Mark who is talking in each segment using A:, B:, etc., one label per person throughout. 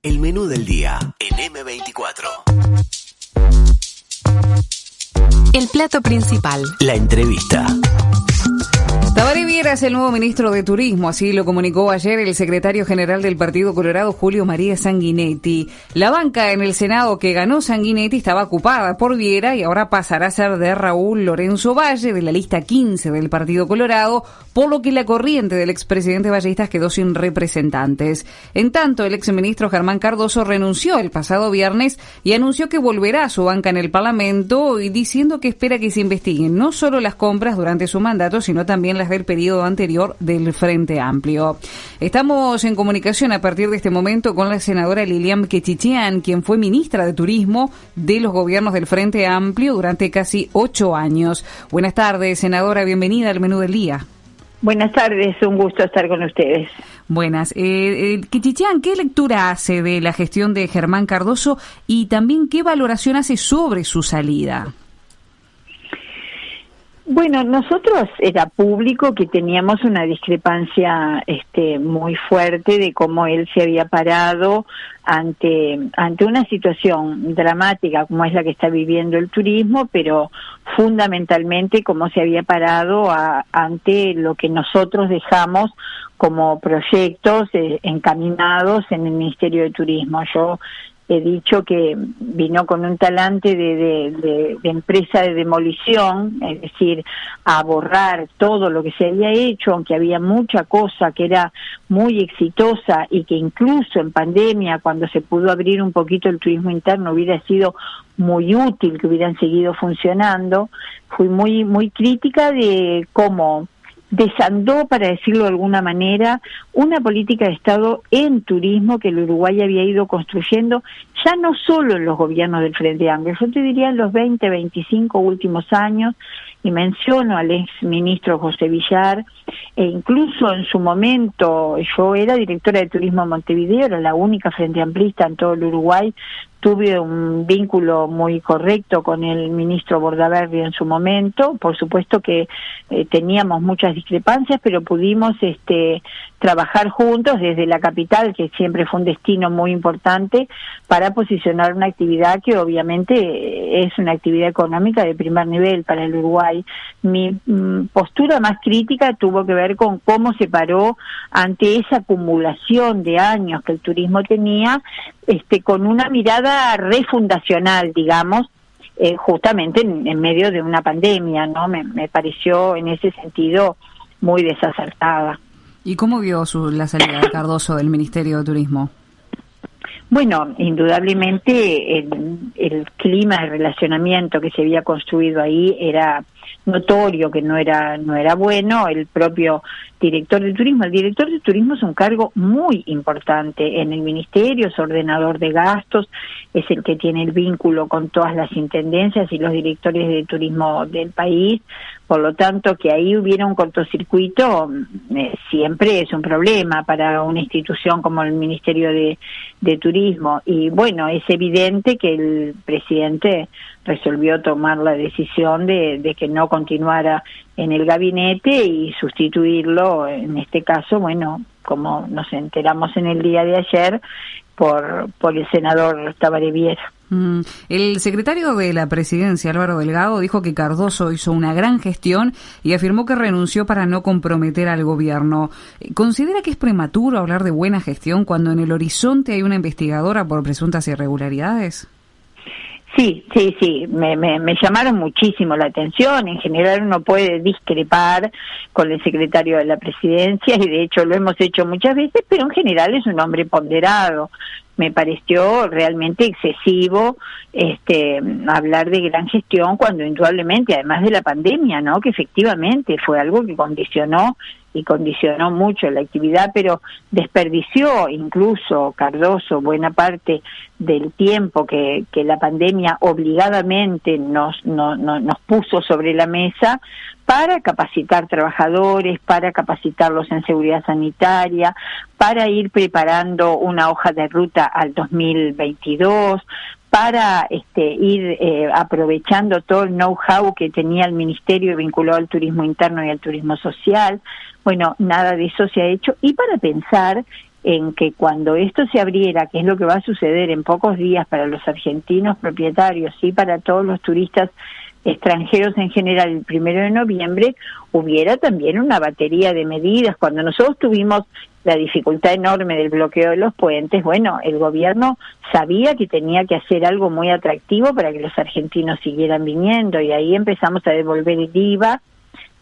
A: El menú del día en M24.
B: El plato principal.
A: La entrevista.
C: Tabaré Viera es el nuevo ministro de Turismo, así lo comunicó ayer el secretario general del Partido Colorado, Julio María Sanguinetti. La banca en el Senado que ganó Sanguinetti estaba ocupada por Viera y ahora pasará a ser de Raúl Lorenzo Valle, de la lista 15 del Partido Colorado, por lo que la corriente del expresidente Vallistas quedó sin representantes. En tanto, el exministro Germán Cardoso renunció el pasado viernes y anunció que volverá a su banca en el Parlamento, y diciendo que espera que se investiguen no solo las compras durante su mandato, sino también las del periodo anterior del Frente Amplio. Estamos en comunicación a partir de este momento con la senadora Lilian Quechichian, quien fue ministra de Turismo de los gobiernos del Frente Amplio durante casi 8 años. Buenas tardes, senadora, bienvenida al menú del día.
D: Buenas tardes, un gusto estar con ustedes.
C: Buenas. Quechichian, ¿qué lectura hace de la gestión de Germán Cardoso y también qué valoración hace sobre su salida?
D: Bueno, nosotros era público que teníamos una discrepancia muy fuerte de cómo él se había parado ante una situación dramática como es la que está viviendo el turismo, pero fundamentalmente cómo se había parado ante lo que nosotros dejamos como proyectos encaminados en el Ministerio de Turismo. Yo he dicho que vino con un talante de empresa de demolición, es decir, a borrar todo lo que se había hecho, aunque había mucha cosa que era muy exitosa y que incluso en pandemia, cuando se pudo abrir un poquito el turismo interno, hubiera sido muy útil que hubieran seguido funcionando. Fui muy crítica de cómo desandó, para decirlo de alguna manera, una política de Estado en turismo que el Uruguay había ido construyendo, ya no solo en los gobiernos del Frente Amplio, yo te diría en los 25 últimos años, y menciono al ex ministro José Villar, e incluso en su momento, yo era directora de Turismo en Montevideo, era la única frente amplista en todo el Uruguay, tuve un vínculo muy correcto con el ministro Bordaberry en su momento, por supuesto que teníamos muchas discrepancias, pero pudimos trabajar juntos desde la capital, que siempre fue un destino muy importante, para posicionar una actividad que obviamente es una actividad económica de primer nivel para el Uruguay. Mi postura más crítica tuvo que ver con cómo se paró ante esa acumulación de años que el turismo tenía, con una mirada refundacional, digamos, justamente en medio de una pandemia, ¿no? Me pareció en ese sentido muy desacertada.
C: ¿Y cómo vio la salida de Cardoso del Ministerio de Turismo?
D: Bueno, indudablemente el clima de relacionamiento que se había construido ahí era notorio, que no era bueno. El propio director de turismo, el director de turismo es un cargo muy importante en el ministerio, es ordenador de gastos, es el que tiene el vínculo con todas las intendencias y los directores de turismo del país. Por lo tanto, que ahí hubiera un cortocircuito siempre es un problema para una institución como el Ministerio de Turismo. Y bueno, es evidente que el presidente resolvió tomar la decisión de que no continuara en el gabinete y sustituirlo, en este caso, bueno, como nos enteramos en el día de ayer, por el senador Tabaré Viera.
C: El secretario de la Presidencia, Álvaro Delgado, dijo que Cardoso hizo una gran gestión y afirmó que renunció para no comprometer al gobierno. ¿Considera que es prematuro hablar de buena gestión cuando en el horizonte hay una investigadora por presuntas irregularidades?
D: Sí, me llamaron muchísimo la atención. En general uno puede discrepar con el secretario de la Presidencia y de hecho lo hemos hecho muchas veces, pero en general es un hombre ponderado. Me pareció realmente excesivo hablar de gran gestión cuando indudablemente, además de la pandemia, ¿no?, que efectivamente fue algo que condicionó mucho la actividad, pero desperdició incluso Cardoso buena parte del tiempo que la pandemia obligadamente nos puso sobre la mesa para capacitar trabajadores, para capacitarlos en seguridad sanitaria, para ir preparando una hoja de ruta al 2022, para ir aprovechando todo el know-how que tenía el Ministerio vinculado al turismo interno y al turismo social. Bueno, nada de eso se ha hecho. Y para pensar en que cuando esto se abriera, que es lo que va a suceder en pocos días para los argentinos propietarios y para todos los turistas extranjeros en general, el 1 de noviembre, hubiera también una batería de medidas. Cuando nosotros tuvimos la dificultad enorme del bloqueo de los puentes, bueno, el gobierno sabía que tenía que hacer algo muy atractivo para que los argentinos siguieran viniendo, y ahí empezamos a devolver el IVA.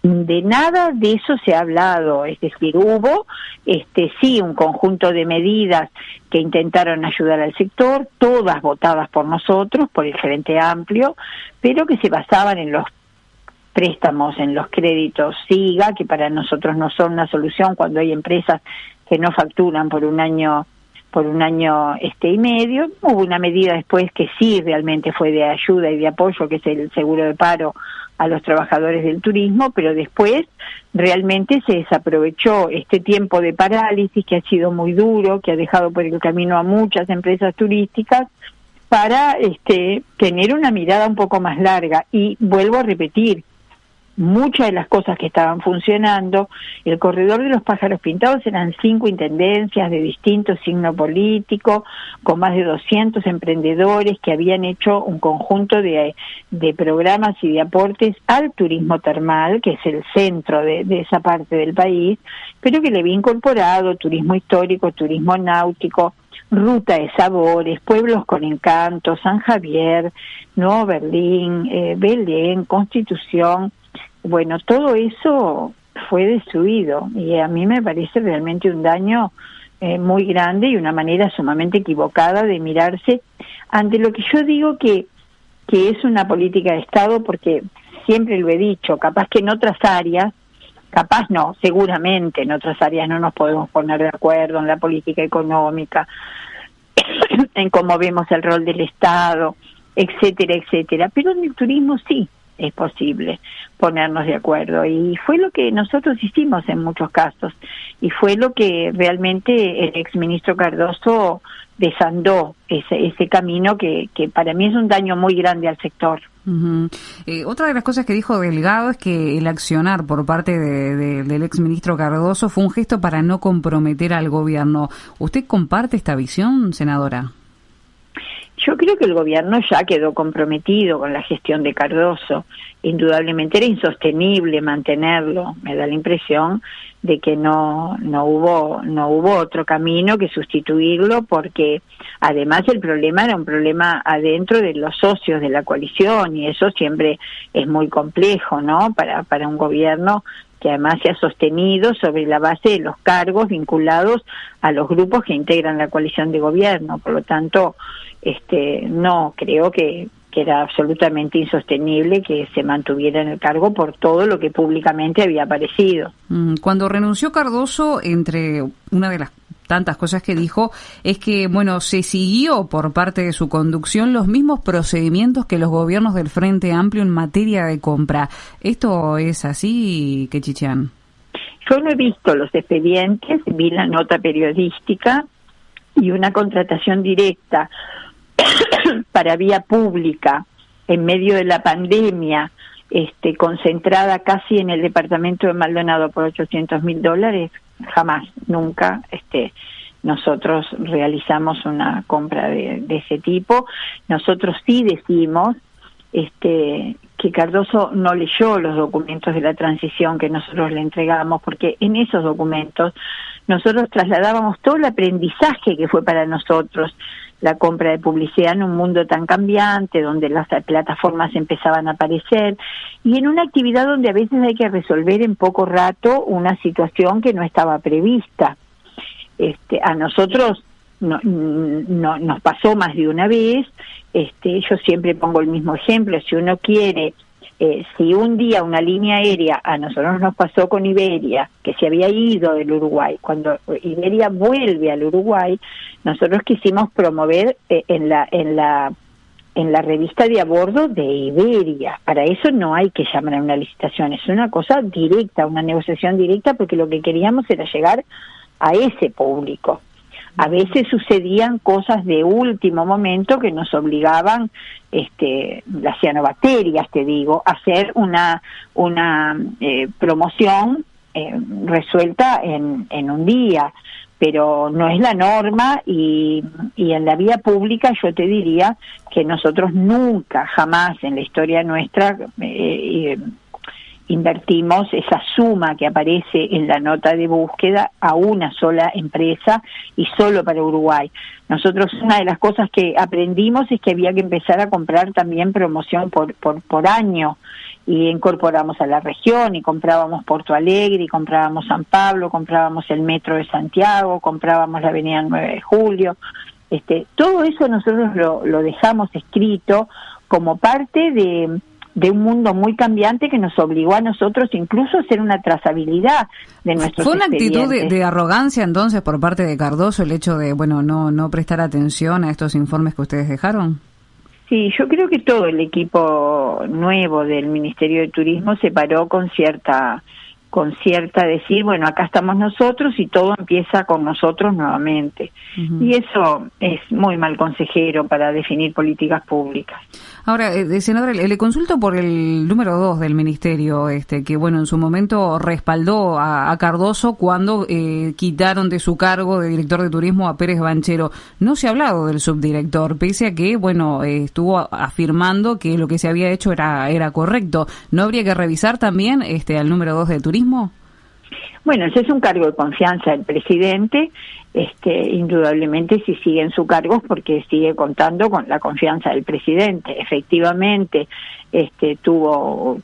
D: De nada de eso se ha hablado, es decir, hubo sí un conjunto de medidas que intentaron ayudar al sector, todas votadas por nosotros, por el Frente Amplio, pero que se basaban en los préstamos, en los créditos SIGA, que para nosotros no son una solución cuando hay empresas que no facturan por un año y medio. Hubo una medida después que sí realmente fue de ayuda y de apoyo, que es el seguro de paro a los trabajadores del turismo, pero después realmente se desaprovechó este tiempo de parálisis que ha sido muy duro, que ha dejado por el camino a muchas empresas turísticas, para tener una mirada un poco más larga. Y vuelvo a repetir, muchas de las cosas que estaban funcionando, el corredor de los pájaros pintados eran 5 intendencias de distintos signos políticos, con más de 200 emprendedores que habían hecho un conjunto de programas y de aportes al turismo termal, que es el centro de esa parte del país, pero que le había incorporado turismo histórico, turismo náutico, ruta de sabores, pueblos con encanto, San Javier, Nuevo Berlín, Belén, Constitución. Bueno, todo eso fue destruido, y a mí me parece realmente un daño muy grande y una manera sumamente equivocada de mirarse ante lo que yo digo que es una política de Estado, porque siempre lo he dicho, capaz que en otras áreas, capaz no, seguramente en otras áreas no nos podemos poner de acuerdo en la política económica, en cómo vemos el rol del Estado, etcétera, etcétera, pero en el turismo sí es posible ponernos de acuerdo, y fue lo que nosotros hicimos en muchos casos, y fue lo que realmente el exministro Cardoso desandó ese camino que para mí es un daño muy grande al sector.
C: Uh-huh. Otra de las cosas que dijo Delgado es que el accionar por parte del exministro Cardoso fue un gesto para no comprometer al gobierno. ¿Usted comparte esta visión, senadora?
D: Yo creo que el gobierno ya quedó comprometido con la gestión de Cardoso. Indudablemente era insostenible mantenerlo. Me da la impresión de que no hubo otro camino que sustituirlo, porque además el problema era un problema adentro de los socios de la coalición, y eso siempre es muy complejo, ¿no? Para un gobierno que además se ha sostenido sobre la base de los cargos vinculados a los grupos que integran la coalición de gobierno. Por lo tanto, no, creo que era absolutamente insostenible que se mantuviera en el cargo por todo lo que públicamente había aparecido.
C: Cuando renunció Cardoso, entre una de las tantas cosas que dijo, es que, bueno, se siguió por parte de su conducción los mismos procedimientos que los gobiernos del Frente Amplio en materia de compra. ¿Esto es así, Quechichán?
D: Yo no he visto los expedientes, vi la nota periodística y una contratación directa para vía pública en medio de la pandemia, concentrada casi en el departamento de Maldonado por $800.000, jamás, nunca, nosotros realizamos una compra de ese tipo. Nosotros sí decimos que Cardoso no leyó los documentos de la transición que nosotros le entregamos, porque en esos documentos nosotros trasladábamos todo el aprendizaje que fue para nosotros la compra de publicidad en un mundo tan cambiante, donde las plataformas empezaban a aparecer, y en una actividad donde a veces hay que resolver en poco rato una situación que no estaba prevista. A nosotros nos pasó más de una vez. Yo siempre pongo el mismo ejemplo: si uno quiere, si un día una línea aérea, a nosotros nos pasó con Iberia, que se había ido del Uruguay, cuando Iberia vuelve al Uruguay, nosotros quisimos promover en la revista de a bordo de Iberia. Para eso no hay que llamar a una licitación, es una cosa directa, una negociación directa, porque lo que queríamos era llegar a ese público. A veces sucedían cosas de último momento que nos obligaban, las cianobacterias, te digo, a hacer una promoción resuelta en un día. pero no es la norma, y en la vía pública yo te diría que nosotros nunca, jamás en la historia nuestra invertimos esa suma que aparece en la nota de búsqueda a una sola empresa y solo para Uruguay. Nosotros, una de las cosas que aprendimos es que había que empezar a comprar también promoción por año, y incorporamos a la región y comprábamos Porto Alegre, y comprábamos San Pablo, comprábamos el Metro de Santiago, comprábamos la Avenida 9 de Julio. Todo eso nosotros lo dejamos escrito como parte de un mundo muy cambiante que nos obligó a nosotros incluso a hacer una trazabilidad de nuestros
C: ¿Fue una actitud
D: expedientes.
C: de arrogancia entonces por parte de Cardoso el hecho de, no prestar atención a estos informes que ustedes dejaron?
D: Sí, yo creo que todo el equipo nuevo del Ministerio de Turismo se paró con cierta decir, bueno, acá estamos nosotros y todo empieza con nosotros nuevamente. Uh-huh. Y eso es muy mal consejero para definir políticas públicas.
C: Ahora, senadora, le consulto por el número 2 del ministerio, que en su momento respaldó a Cardoso cuando quitaron de su cargo de director de turismo a Pérez Banchero. No se ha hablado del subdirector, pese a que, estuvo afirmando que lo que se había hecho era correcto. ¿No habría que revisar también al número 2 de turismo?
D: Bueno, ese es un cargo de confianza del presidente, indudablemente si sigue en su cargo porque sigue contando con la confianza del presidente. Efectivamente, tuvo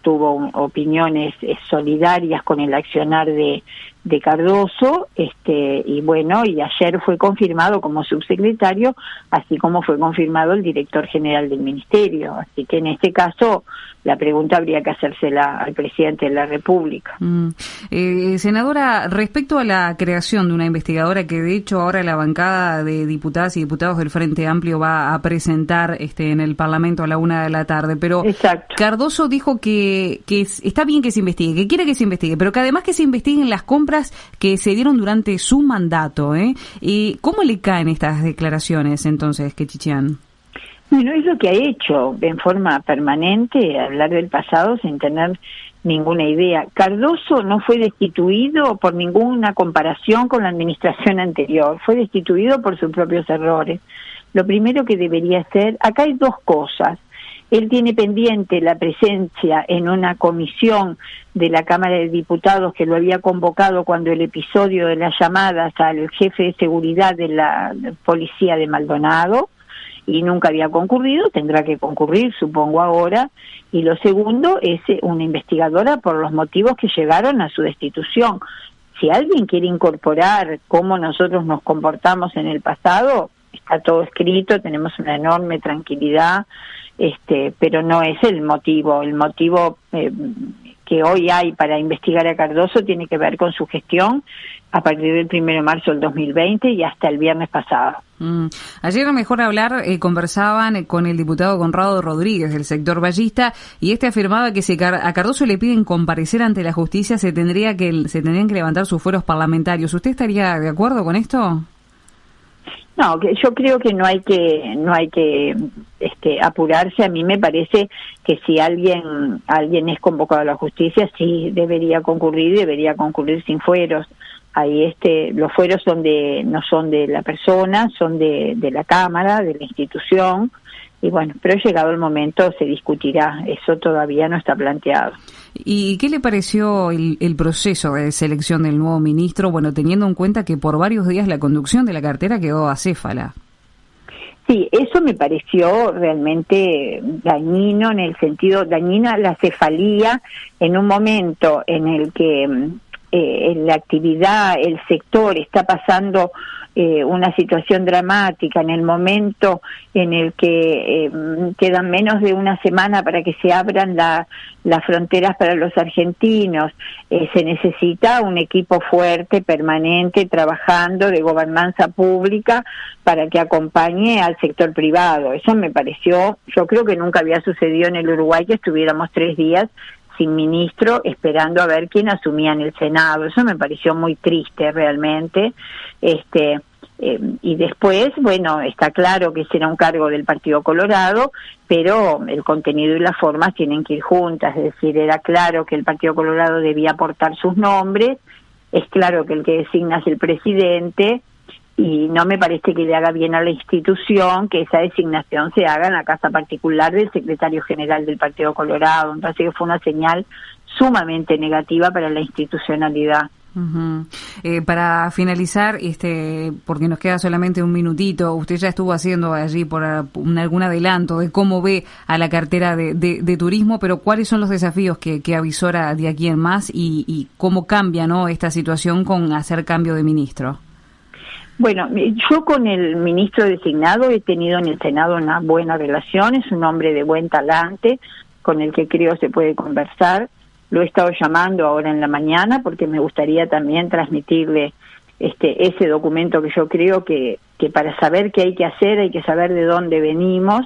D: opiniones solidarias con el accionar de Cardoso, y ayer fue confirmado como subsecretario, así como fue confirmado el director general del ministerio. Así que en este caso la pregunta habría que hacérsela al presidente de la República.
C: Senadora, respecto a la creación de una investigadora que de hecho ahora la bancada de diputadas y diputados del Frente Amplio va a presentar en el Parlamento a la 1:00 p.m, pero
D: exacto.
C: Cardoso dijo que está bien que se investigue, que quiere que se investigue, pero que además que se investiguen las compras que se dieron durante su mandato. ¿Y cómo le caen estas declaraciones entonces, Quechichian?
D: Bueno, es lo que ha hecho en forma permanente, hablar del pasado sin tener ninguna idea. Cardoso no fue destituido por ninguna comparación con la administración anterior, fue destituido por sus propios errores. Lo primero que debería hacer, acá hay dos cosas. Él tiene pendiente la presencia en una comisión de la Cámara de Diputados que lo había convocado cuando el episodio de las llamadas al jefe de seguridad de la policía de Maldonado, y nunca había concurrido, tendrá que concurrir, supongo ahora. Y lo segundo es una investigadora por los motivos que llegaron a su destitución. Si alguien quiere incorporar cómo nosotros nos comportamos en el pasado, está todo escrito, tenemos una enorme tranquilidad, pero no es el motivo. El motivo que hoy hay para investigar a Cardoso tiene que ver con su gestión a partir del 1 de marzo del 2020 y hasta el viernes pasado.
C: Ayer, a Mejor Hablar, conversaban con el diputado Conrado Rodríguez del sector vallista, y afirmaba que si a Cardoso le piden comparecer ante la justicia se tendrían que levantar sus fueros parlamentarios. ¿Usted estaría de acuerdo con esto?
D: No, yo creo que no hay que apurarse. A mí me parece que si alguien es convocado a la justicia, sí debería concurrir sin fueros. Ahí los fueros no son de la persona, son de la Cámara, de la institución, y bueno, pero llegado el momento se discutirá, eso todavía no está planteado.
C: ¿Y qué le pareció el proceso de selección del nuevo ministro, teniendo en cuenta que por varios días la conducción de la cartera quedó acéfala?
D: Sí, eso me pareció realmente dañino, dañina la cefalía en un momento en el que la actividad, el sector está pasando una situación dramática, en el momento en el que quedan menos de una semana para que se abran las fronteras para los argentinos. Se necesita un equipo fuerte, permanente, trabajando de gobernanza pública para que acompañe al sector privado. Eso me pareció, yo creo que nunca había sucedido en el Uruguay que estuviéramos 3 días sin ministro, esperando a ver quién asumía en el Senado. Eso me pareció muy triste realmente. Y después, está claro que será un cargo del Partido Colorado, pero el contenido y las formas tienen que ir juntas. Es decir, era claro que el Partido Colorado debía aportar sus nombres, es claro que el que designa es el presidente, y no me parece que le haga bien a la institución que esa designación se haga en la casa particular del secretario general del Partido Colorado. Me parece que fue una señal sumamente negativa para la institucionalidad.
C: Uh-huh. Para finalizar, porque nos queda solamente un minutito, usted ya estuvo haciendo allí por algún adelanto de cómo ve a la cartera de turismo, pero ¿cuáles son los desafíos que avisora de aquí en más y cómo cambia, ¿no?, esta situación con hacer cambio de ministro?
D: Bueno, yo con el ministro designado he tenido en el Senado una buena relación, es un hombre de buen talante, con el que creo se puede conversar. Lo he estado llamando ahora en la mañana porque me gustaría también transmitirle ese documento que yo creo que para saber qué hay que hacer hay que saber de dónde venimos.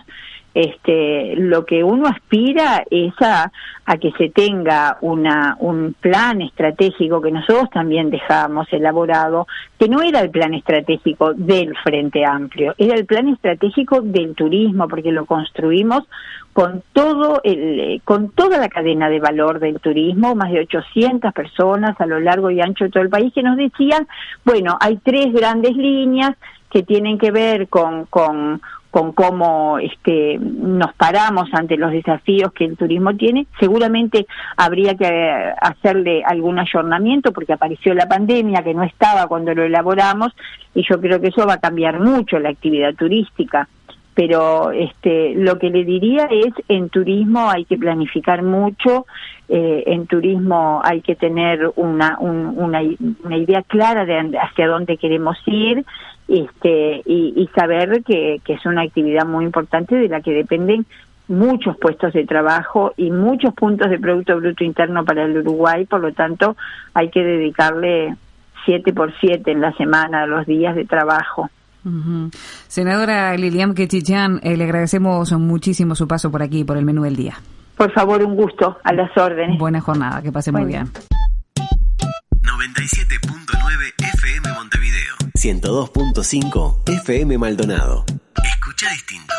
D: Lo que uno aspira es a que se tenga un plan estratégico que nosotros también dejamos elaborado, que no era el plan estratégico del Frente Amplio, era el plan estratégico del turismo, porque lo construimos con toda la cadena de valor del turismo, más de 800 personas a lo largo y ancho de todo el país que nos decían, bueno, hay 3 grandes líneas que tienen que ver con cómo nos paramos ante los desafíos que el turismo tiene. Seguramente habría que hacerle algún ayornamiento porque apareció la pandemia que no estaba cuando lo elaboramos, y yo creo que eso va a cambiar mucho la actividad turística. Pero lo que le diría es, en turismo hay que planificar mucho, en turismo hay que tener una idea clara de hacia dónde queremos ir, y saber que es una actividad muy importante de la que dependen muchos puestos de trabajo y muchos puntos de Producto Bruto Interno para el Uruguay. Por lo tanto, hay que dedicarle 7x7 en la semana a los días de trabajo.
C: Uh-huh. Senadora Lilian Quechichán, le agradecemos muchísimo su paso por aquí, por el menú del día.
D: Por favor, un gusto, a las órdenes.
C: Buena jornada, que pase muy bien.
A: 97.9 FM Montevideo. 102.5 FM Maldonado. Escucha distinto.